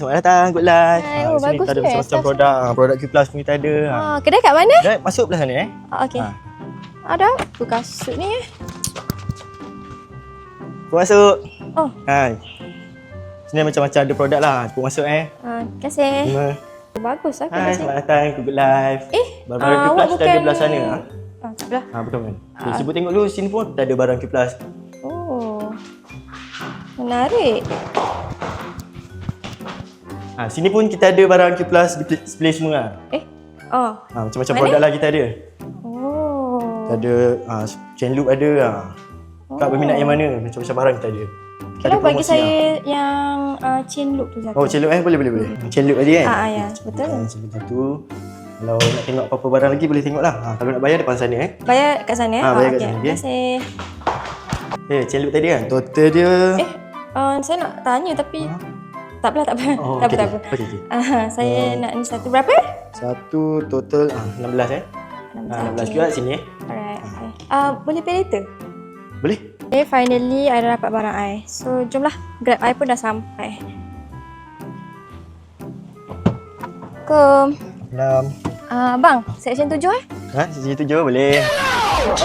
Selamat datang, Good Life. Hai, oh, Sini bagus kita ada tu, macam-macam staff produk. Produk Q Plus pun kita ada. Kedai kat mana? Dah masuk belah sana Okey. Ada apa kasut ni Kau masuk. Oh. Hai. Sini macam-macam ada produk lah. Kau masuk Terima kasih. Terima. Bagus lah Hai, kedai selamat sini. datang ke Good Life. Barang-barang Q awak Plus kita ada bukan- belah sana. Sebelah. Betul kan? Okay, cuba tengok dulu sini pun kita ada barang Q Plus. Oh. Menarik. Sini pun kita ada barang Q Plus display semua. Oh. Macam-macam Mana? produk lah kita ada. Oh. Kita ada chain loop ada. Kak berminat yang mana? Macam-macam barang kita ada. Kita ada Kalau bagi promosi saya yang chain loop tu satu. Oh, chain loop boleh. Chain loop tadi kan? Ya, betul. Satu. Kalau nak tengok apa-apa barang lagi boleh tengok lah. Kalau nak bayar depan sana Bayar kat sana bayar kat okey. sana, Terima kasih. chain loop tadi kan? Total dia Saya nak tanya tapi tak apa. Oh, Tak okey, apa. okey. Saya nak ni satu berapa? Satu total 16 16 juga sini Alright. Boleh pay later? Boleh? Okay, finally I dah dapat barang I. So, jomlah. Grab I pun dah sampai. Dalam Bang, section 7 sisi tu je boleh.